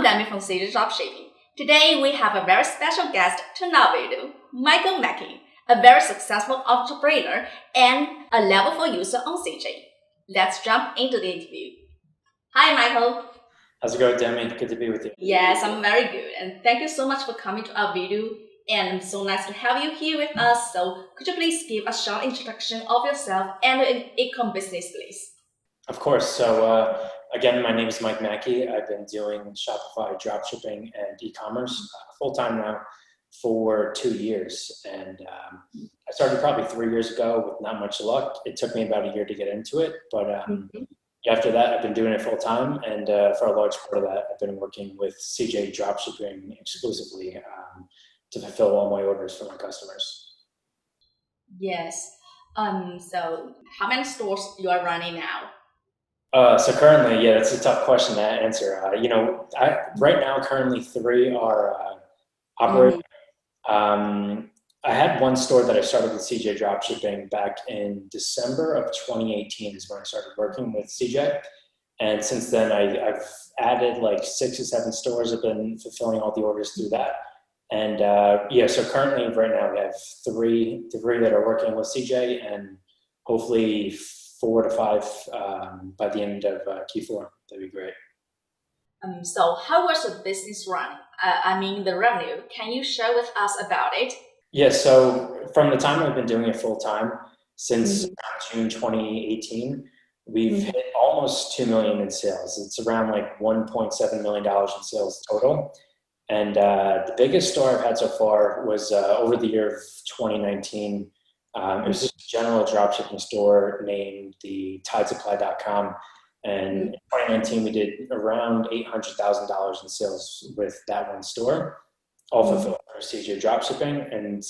Demi from CJ Dropshipping. Today we have a very special guest to our video, Michael Mackay, a very successful entrepreneur and a level 4 user on CJ. Let's jump into the interview. Hi, Michael. How's it going, Demi? Good to be with you. Yes, I'm very good, and thank you so much for coming to our video. And so nice to have you here with us. So could you please give a short introduction of yourself and your e-com business, please? Of course. So again, my name is Mike Mackay. I've been doing Shopify Dropshipping and e-commerce full-time now for 2 years. And I started probably 3 years ago with not much luck. It took me about a year to get into it. But after that, I've been doing it full-time. And for a large part of that, I've been working with CJ Dropshipping exclusively to fulfill all my orders for my customers. Yes. So how many stores you are running now? So currently, that's a tough question to answer. Right now, currently 3 are operating. I had one store that I started with CJ Dropshipping back in December of 2018 is when I started working with CJ. And since then, I've added like 6 or 7 stores. I've been fulfilling all the orders through that. And so currently right now we have three that are working with CJ and hopefully 4 to 5 by the end of Q4. That'd be great. So how was the business run? The revenue. Can you share with us about it? Yeah, so from the time I've been doing it full time, since June 2018, we've hit almost 2 million in sales. It's around like $1.7 million in sales total. And the biggest store I've had so far was over the year of 2019. It was just a general dropshipping store named the tidesupply.com. And in 2019, we did around $800,000 in sales with that one store, all fulfilled through CJ Dropshipping. And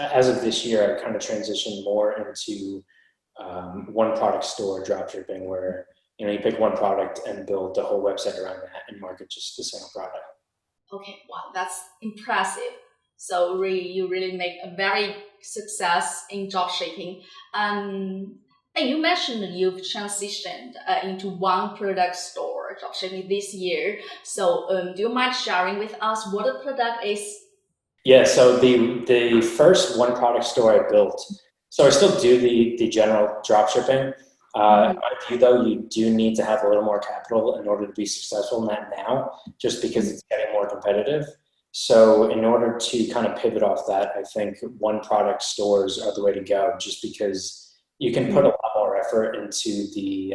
as of this year, I kind of transitioned more into one product store dropshipping, where you pick one product and build the whole website around that and market just the single product. Okay, wow, that's impressive. So you really make a very success in dropshipping. And you mentioned you've transitioned into one product store dropshipping this year. So do you mind sharing with us what the product is? Yeah, so the first one product store I built, so I still do the general dropshipping. In my view, though, you do need to have a little more capital in order to be successful in that now, just because it's getting more competitive. So in order to kind of pivot off that, I think one product stores are the way to go, just because you can put a lot more effort into the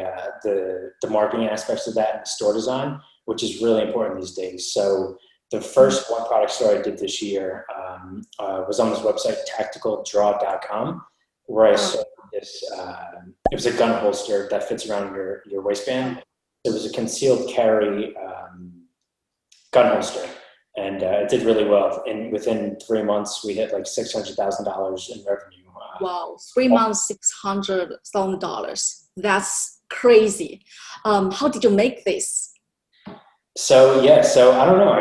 marketing aspects of that and the store design, which is really important these days. So the first one product store I did this year was on this website, tacticaldraw.com, where I sold this. It was a gun holster that fits around your waistband. It was a concealed carry gun holster, and it did really well. And within 3 months, we hit like $600,000 in revenue. Wow, 3 months, $600,000. That's crazy. How did you make this? So I don't know.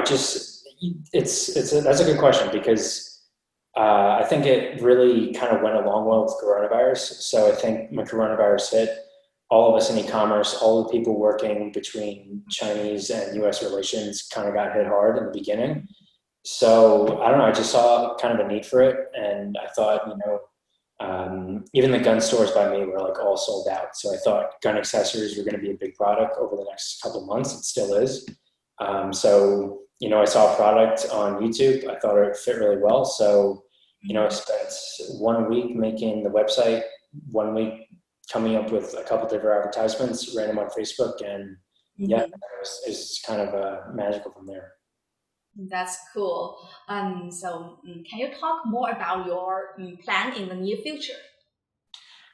That's a good question, because I think it really kind of went along well with coronavirus. So I think when coronavirus hit, all of us in e-commerce, all the people working between Chinese and US relations kind of got hit hard in the beginning. So I don't know, I just saw kind of a need for it. And I thought, even the gun stores by me were like all sold out. So I thought gun accessories were going to be a big product over the next couple of months. It still is. I saw a product on YouTube. I thought it fit really well. So, I spent 1 week making the website, 1 week coming up with a couple different advertisements, ran them on Facebook, and it was kind of magical from there. That's cool. So can you talk more about your plan in the near future?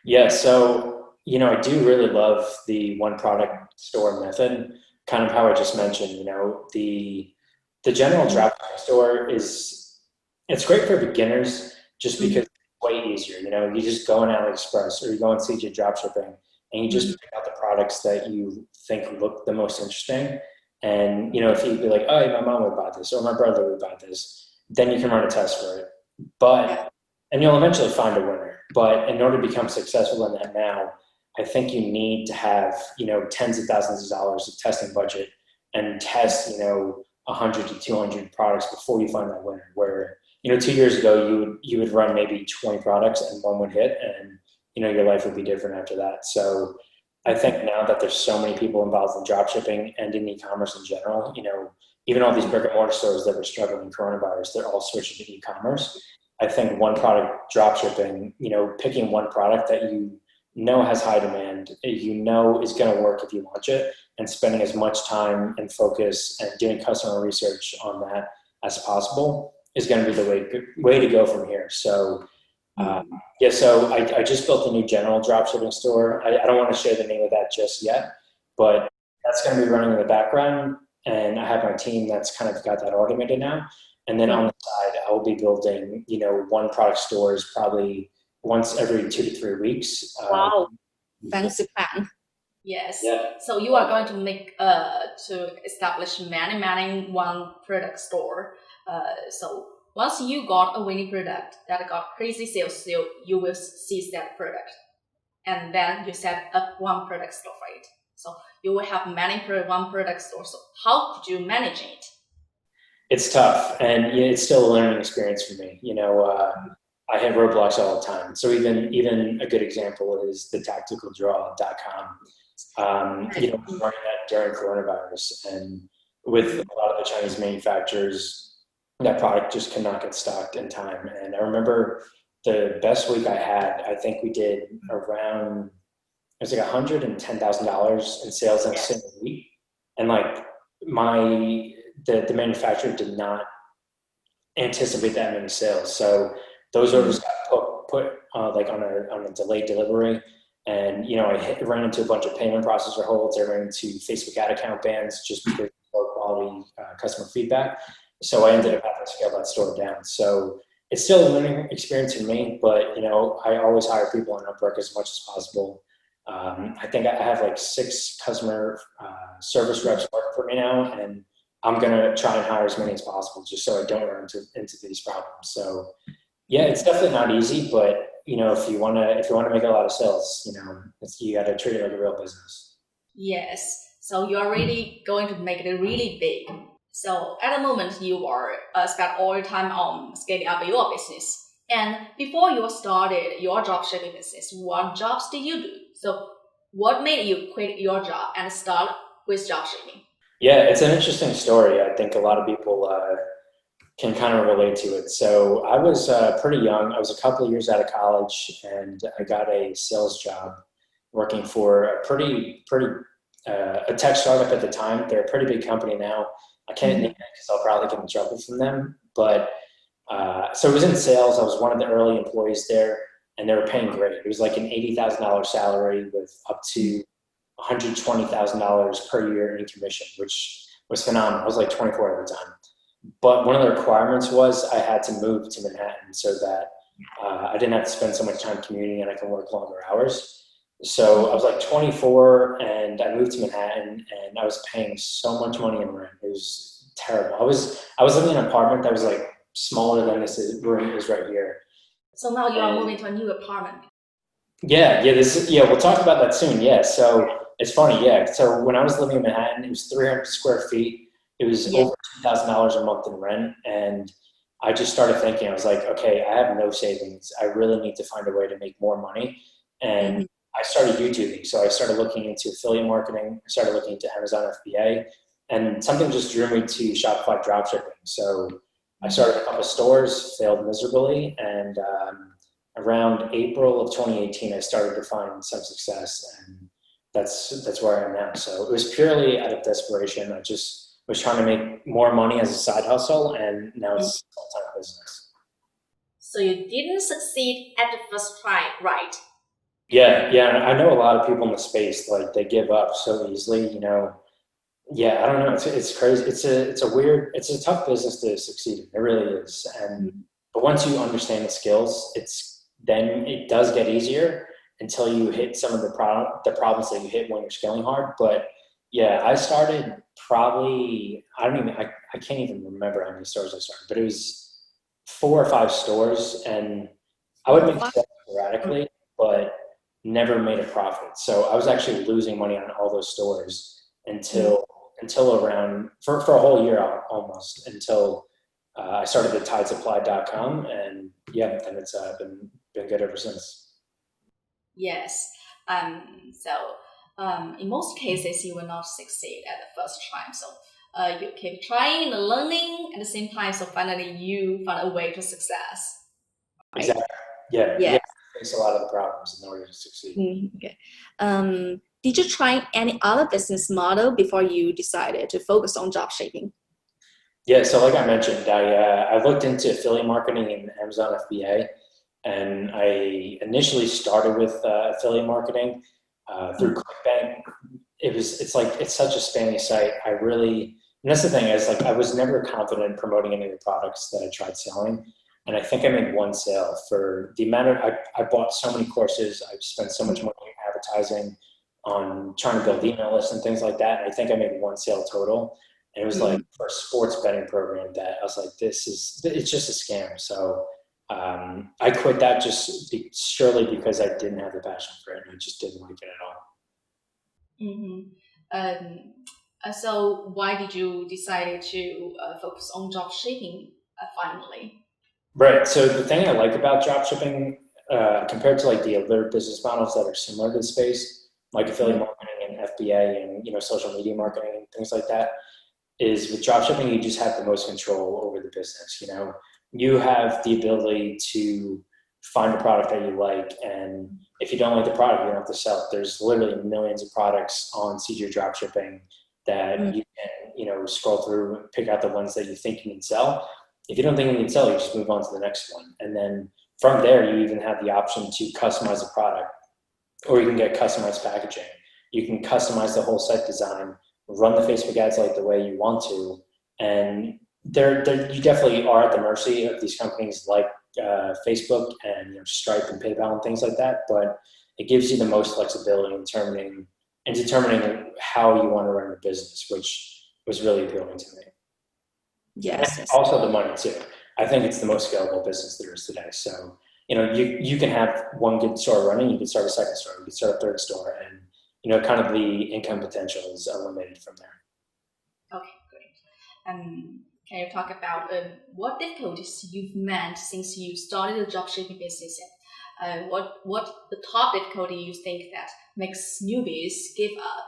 Yeah, so, I do really love the one product store method, kind of how I just mentioned. The general dropshipping store it's great for beginners, just because it's way easier. You just go on AliExpress or you go on CJ Dropshipping and you just pick out the products that you think look the most interesting. And, if you'd be like, oh, my mom would buy this or my brother would buy this, then you can run a test for it. And you'll eventually find a winner. But in order to become successful in that now, I think you need to have, tens of thousands of dollars of testing budget and test, 100 to 200 products before you find that winner. Where, 2 years ago, you would run maybe 20 products and one would hit, and your life would be different after that. So I think now that there's so many people involved in dropshipping and in e-commerce in general, even all these brick and mortar stores that were struggling in coronavirus, they're all switching to e-commerce. I think one product dropshipping, picking one product that has high demand, is going to work if you launch it, and spending as much time and focus and doing customer research on that as possible is going to be the way to go from here. So, so I just built a new general dropshipping store. I don't want to share the name of that just yet, but that's going to be running in the background. And I have my team that's kind of got that automated now. And then on the side, I will be building, one product stores probably once every 2 to 3 weeks. Wow. Fancy plan. Yes. Yeah. So you are going to make to establish many one product store. So once you got a winning product that got crazy sales, you will seize that product, and then you set up one product store for it. So you will have one product store. So how could you manage it? It's tough, and it's still a learning experience for me. I hit roadblocks all the time. So even a good example is the tacticaldraw.com. Running that during coronavirus, and with a lot of the Chinese manufacturers, that product just could not get stocked in time. And I remember the best week I had, I think we did around, it was like $110,000 in sales in a single week. And like the manufacturer did not anticipate that many sales. So those orders got put like on a delayed delivery. And, I ran into a bunch of payment processor holds. I ran into Facebook ad account bans just because of low quality customer feedback. So I ended up having to scale that store down. So it's still a learning experience for me, but, I always hire people on Upwork as much as possible. I think I have like 6 customer service reps working for me now, and I'm going to try and hire as many as possible just so I don't run into these problems. So yeah, it's definitely not easy, but if you want to make a lot of sales, you got to treat it like a real business. Yes. So you are really going to make it really big. So at the moment, you are spend all your time on scaling up your business. And before you started your dropshipping business, what jobs did you do? So what made you quit your job and start with dropshipping? Yeah, it's an interesting story. I think a lot of people can kind of relate to it. So I was pretty young. I was a couple of years out of college, and I got a sales job working for a pretty a tech startup at the time. They're a pretty big company now. I can't name it because I'll probably get in trouble from them. But so it was in sales. I was one of the early employees there, and they were paying great. It was like an $80,000 salary with up to $120,000 per year in commission, which was phenomenal. I was like 24 at the time. But one of the requirements was I had to move to Manhattan so that I didn't have to spend so much time commuting and I can work longer hours. So I was like 24 and I moved to Manhattan, and I was paying so much money in rent. It was terrible. I was living in an apartment that was like smaller than this room is right here. So now you are moving to a new apartment. Yeah, we'll talk about that soon. Yeah, so it's funny. Yeah, so when I was living in Manhattan, it was 300 square feet. It was over $2,000 a month in rent, and I just started thinking. I was like, okay, I have no savings. I really need to find a way to make more money, and I started YouTubing. So I started looking into affiliate marketing. I started looking into Amazon FBA, and something just drew me to Shopify Dropshipping. So I started a couple stores, failed miserably, and around April of 2018, I started to find some success, and that's where I am now. So it was purely out of desperation. I just was trying to make more money as a side hustle, and now it's a full-time business. So you didn't succeed at the first try, right? Yeah. I know a lot of people in the space, like they give up so easily, Yeah, I don't know. It's crazy. It's a tough business to succeed in. It really is. But once you understand the skills, then it does get easier until you hit some of the problems that you hit when you're scaling hard. But yeah, I started probably, I can't even remember how many stores I started, but it was 4 or 5 stores, and I would make sales sporadically, but never made a profit. So I was actually losing money on all those stores until until around, for a whole year almost, until I started the tidesupply.com, and yeah, and it's been good ever since. Yes. In most cases, you will not succeed at the first time. So you keep trying and learning at the same time. So finally, you find a way to success. Right? Exactly. Yeah. Yeah. Yeah. Face a lot of the problems in order to succeed. Okay. Did you try any other business model before you decided to focus on dropshipping? Yeah. So like I mentioned, I looked into affiliate marketing in Amazon FBA, and I initially started with affiliate marketing through ClickBank. It's such a spammy site. And that's the thing is, like, I was never confident in promoting any of the products that I tried selling. And I think I made one sale for the amount of, I bought so many courses. I've spent so much money advertising on trying to build email lists and things like that. And I think I made one sale total. And it was like for a sports betting program that I was like, it's just a scam. So I quit that surely because I didn't have the passion for it and I just didn't like it at all. So why did you decide to focus on dropshipping finally? Right. So the thing I like about dropshipping compared to like the other business models that are similar to the space, like affiliate marketing and FBA and social media marketing and things like that, is with dropshipping you just have the most control over the business. You have the ability to find a product that you like, and if you don't like the product, you don't have to sell it. There's literally millions of products on CJ Dropshipping that you can scroll through and pick out the ones that you think you can sell. If you don't think you can sell, you just move on to the next one. And then from there, you even have the option to customize the product, or you can get customized packaging. You can customize the whole site design, run the Facebook ads like the way you want to. And you definitely are at the mercy of these companies like Facebook and Stripe and PayPal and things like that. But it gives you the most flexibility in determining how you want to run your business, which was really appealing to me. Yes. Also the money too. I think it's the most scalable business there is today. So, you can have one good store running, you can start a second store, you can start a third store, and kind of the income potential is unlimited from there. Okay, great. Can you talk about what difficulties you've met since you started the dropshipping business? What the top difficulty you think that makes newbies give up?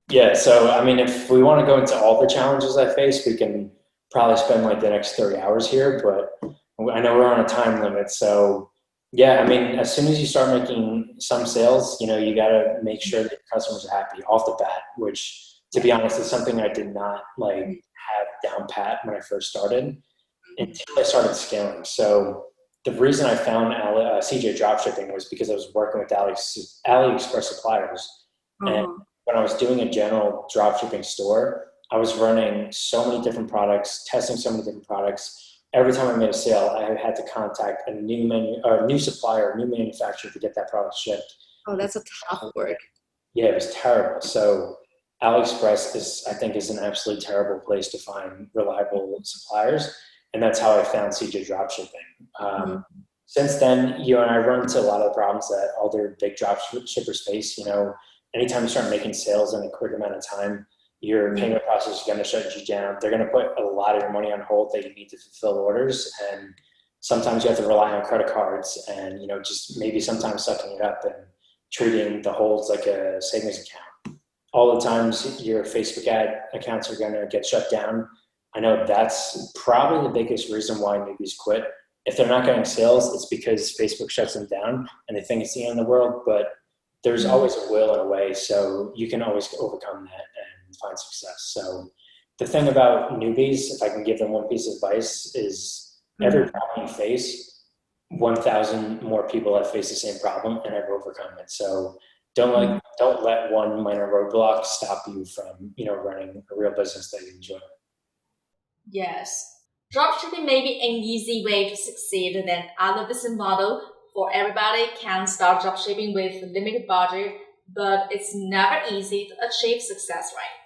Yeah, so I mean, if we want to go into all the challenges I face, we can probably spend like the next 30 hours here, but I know we're on a time limit. So yeah, I mean, as soon as you start making some sales, you got to make sure that your customers are happy off the bat, which to be honest is something I did not like have down pat when I first started until I started scaling. So the reason I found CJ Dropshipping was because I was working with AliExpress suppliers. And when I was doing a general dropshipping store, I was running so many different products, testing so many different products. Every time I made a sale, I had to contact a new supplier, a new manufacturer to get that product shipped. Oh, that's a tough work. Yeah, it was terrible. So AliExpress I think is an absolutely terrible place to find reliable suppliers. And that's how I found CJ Dropshipping. Since then, and I run into a lot of the problems that other big drop shippers face. Anytime you start making sales in a quick amount of time, your payment process is going to shut you down. They're going to put a lot of your money on hold that you need to fulfill orders. And sometimes you have to rely on credit cards and, just maybe sometimes sucking it up and treating the holds like a savings account. All the times your Facebook ad accounts are going to get shut down. I know that's probably the biggest reason why newbies quit. If they're not getting sales, it's because Facebook shuts them down and they think it's the end of the world, but there's always a will and a way, so you can always overcome that and find success. So the thing about newbies, if I can give them one piece of advice, is every problem you face, 1,000 more people have faced the same problem and have overcome it. So don't let one minor roadblock stop you from running a real business that you enjoy. Yes. Dropshipping may be an easy way to succeed than other business model. For everybody can start dropshipping with limited budget, but it's never easy to achieve success, right?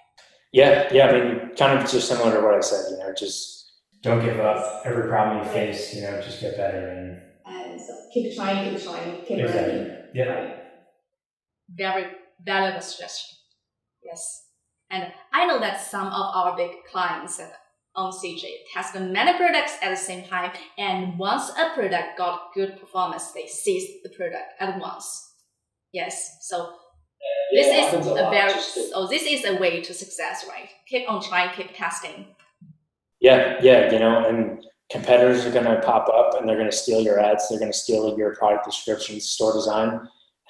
Yeah. I mean, kind of just similar to what I said, just don't give up. Every problem you face, just get better and so keep trying, keep exactly. learning. Yeah. Right. Very valuable suggestion. Yes. And I know that some of our big clients on CJ test many products at the same time, and once a product got good performance, they seized the product at once. Yes, so this is a way to success, right? Keep on trying, keep testing. Yeah, and competitors are going to pop up and they're going to steal your ads. They're going to steal your product descriptions, store design,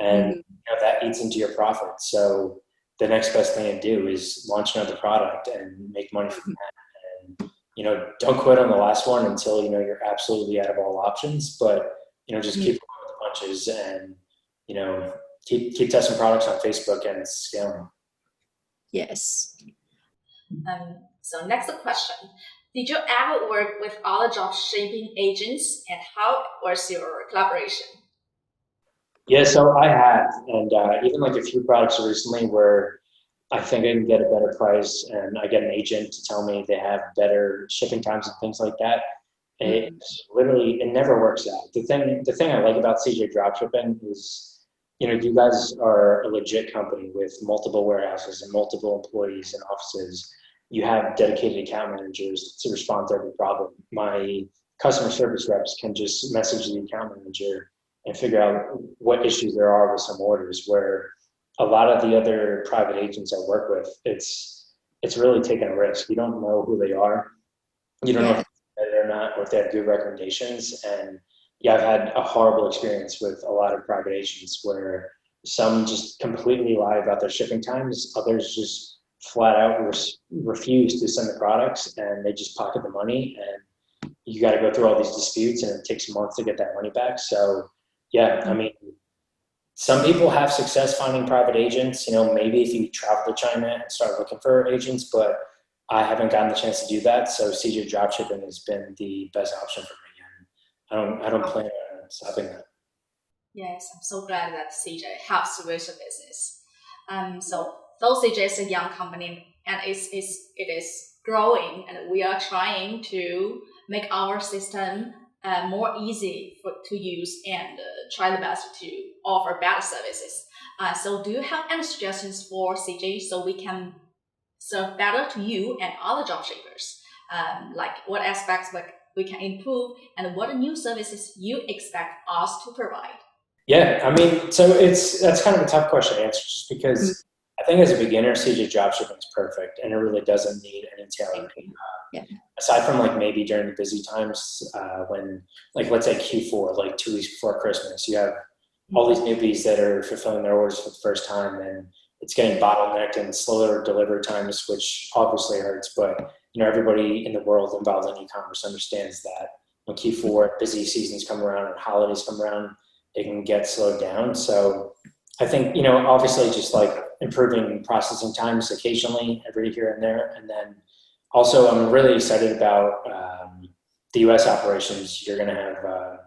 and that eats into your profit. So the next best thing to do is launch another product and make money from that. And don't quit on the last one until you're absolutely out of all options. But just keep going with the punches and keep testing products on Facebook and scale them. Yes. So next question. Did you ever work with other dropshipping agents, and how was your collaboration? Yeah, so I have, and even like a few products recently where I think I can get a better price and I get an agent to tell me they have better shipping times and things like that. It never works out. The thing I like about CJ Dropshipping is, you guys are a legit company with multiple warehouses and multiple employees and offices. You have dedicated account managers to respond to every problem. My customer service reps can just message the account manager and figure out what issues there are with some orders, where a lot of the other private agents I work with, it's really taking a risk. You don't know who they are. You don't know if they're better or not, or if they have good recommendations. And I've had a horrible experience with a lot of private agents where some just completely lie about their shipping times. Others just flat out refuse to send the products, and they just pocket the money. And you got to go through all these disputes, and it takes months to get that money back. So I mean, some people have success finding private agents, maybe if you travel to China and start looking for agents, but I haven't gotten the chance to do that. So CJ Dropshipping has been the best option for me. And I don't plan on stopping that. Yes, I'm so glad that CJ helps with the business. So though CJ is a young company and it is growing, and we are trying to make our system more easy to use and try the best to offer better services. So do you have any suggestions for CJ so we can serve better to you and other dropshippers? Like what aspects we can improve, and what new services you expect us to provide? Yeah, I mean, so that's kind of a tough question to answer, just because I think as a beginner, CJ Dropshipping is perfect, and it really doesn't need any tailoring. Aside from like maybe during the busy times when, like, let's say Q4, like 2 weeks before Christmas, you have all these newbies that are fulfilling their orders for the first time, and it's getting bottlenecked and slower delivery times, which obviously hurts. But everybody in the world involved in e-commerce understands that when Q4 busy seasons come around and holidays come around, it can get slowed down. So I think obviously just like improving processing times occasionally, every here and there, and then also I'm really excited about the U.S. operations you're going to have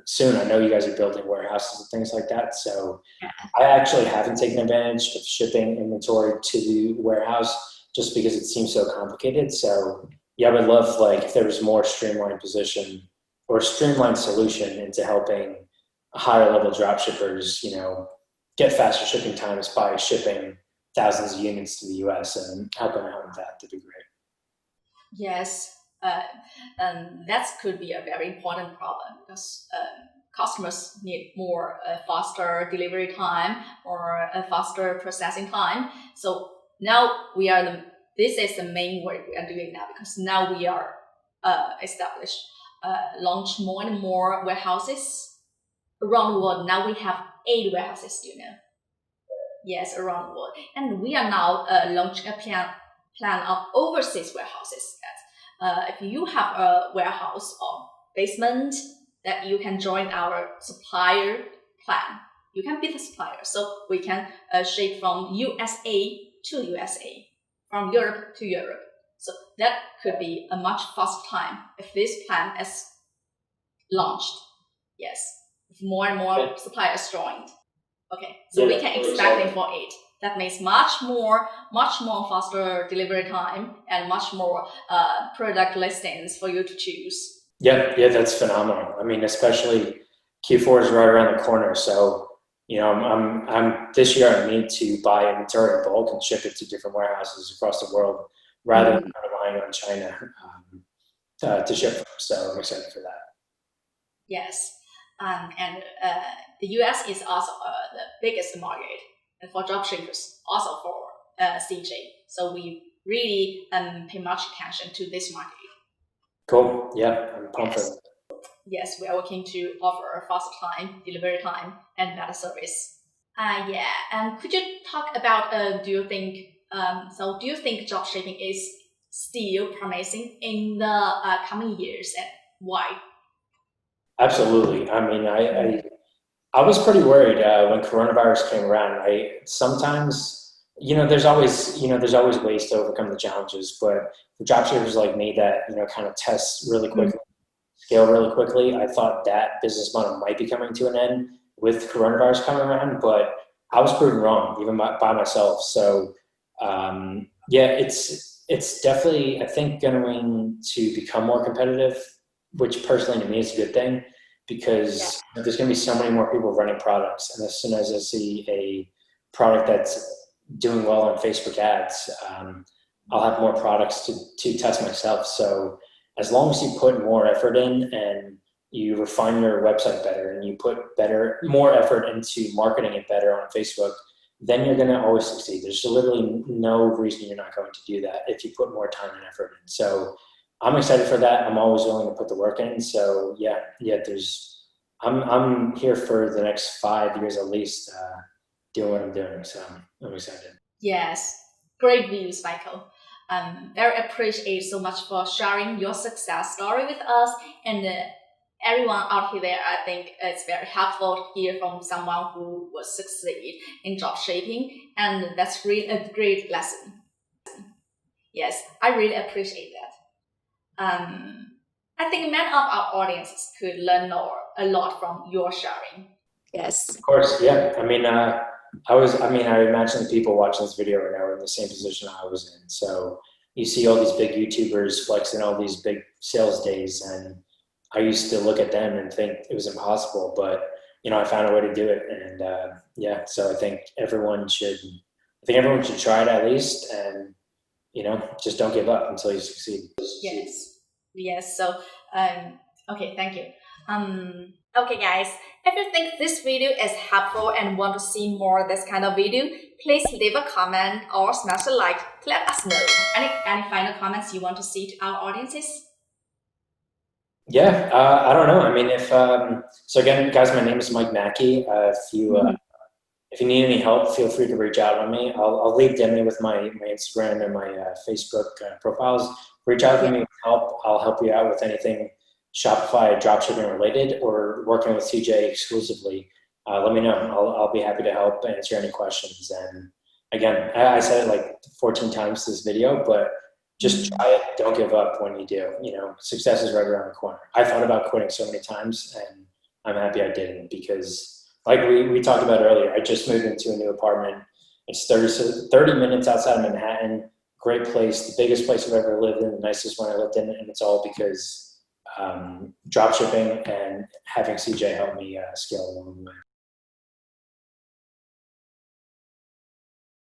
soon. I know you guys are building warehouses and things like that. So I actually haven't taken advantage of shipping inventory to the warehouse just because it seems so complicated. So I would love like if there was more streamlined position or a streamlined solution into helping higher level drop shippers, get faster shipping times by shipping thousands of units to the US and helping out with that. That'd be great. Yes, that could be a very important problem because customers need more faster delivery time or a faster processing time. So now this is the main work we are doing now, because now we are established, launch more and more warehouses around the world. Now we have 8 warehouses, Yes, around the world. And we are now launching a plan of overseas warehouses. If you have a warehouse or basement, that you can join our supplier plan. You can be the supplier. So we can ship from USA to USA, from Europe to Europe. So that could be a much faster time if this plan is launched. Yes, if more and more suppliers joined. Okay, so we can expect it for 8. That means much more faster delivery time and much more product listings for you to choose. Yeah, that's phenomenal. I mean, especially Q4 is right around the corner. So I'm this year I need to buy inventory in bulk and ship it to different warehouses across the world rather than relying on China to ship from. So I'm excited for that. Yes, and the US is also the biggest market for dropshippers, also for CJ. So we really pay much attention to this market. Cool. Yeah, I'm pumped for that. Yes, we are working to offer faster time, delivery time, and better service. Yeah, and could you talk about, do you think dropshipping is still promising in the coming years, and why? Absolutely. I mean, I was pretty worried when coronavirus came around. Sometimes, there's always ways to overcome the challenges, but for dropshippers like me that, kind of test really quickly, scale really quickly, I thought that business model might be coming to an end with coronavirus coming around, but I was proven wrong, even by myself. So, yeah, it's definitely, I think, going to become more competitive, which personally to me is a good thing, because there's going to be so many more people running products. And as soon as I see a product that's doing well on Facebook ads, I'll have more products to test myself. So as long as you put more effort in and you refine your website better and you put more effort into marketing it better on Facebook, then you're going to always succeed. There's literally no reason you're not going to do that if you put more time and effort in. So I'm excited for that. I'm always willing to put the work in. So I'm here for the next 5 years at least, doing what I'm doing. So I'm excited. Yes, great views, Michael. Very appreciate so much for sharing your success story with us, and everyone out there. I think it's very helpful to hear from someone who will succeed in dropshipping, and that's really a great lesson. Yes, I really appreciate that. I think many of our audiences could learn a lot from your sharing. Yes. Of course, yeah. I mean, I imagine the people watching this video right now are in the same position I was in. So you see all these big YouTubers flexing all these big sales days, and I used to look at them and think it was impossible, but I found a way to do it, and so I think everyone should try it at least, and just don't give up until you succeed. Yes. So, okay, thank you. Okay, guys, if you think this video is helpful and want to see more of this kind of video, please leave a comment or smash a like to let us know. Any final comments you want to see to our audiences? Yeah, I don't know. I mean, so again, guys, my name is Mike Mackay. If you need any help, feel free to reach out on me. I'll leave Demi with my Instagram and my Facebook profiles. Reach out to me with help. I'll help you out with anything Shopify dropshipping related or working with CJ exclusively. Let me know. I'll be happy to help answer any questions. And again, I said it like 14 times this video, but just try it. Don't give up when you do. Success is right around the corner. I thought about quitting so many times, and I'm happy I didn't, because like we talked about earlier, I just moved into a new apartment. It's 30 minutes outside of Manhattan. Great place, the biggest place I've ever lived in, the nicest one I lived in, and it's all because dropshipping and having CJ help me scale along the way.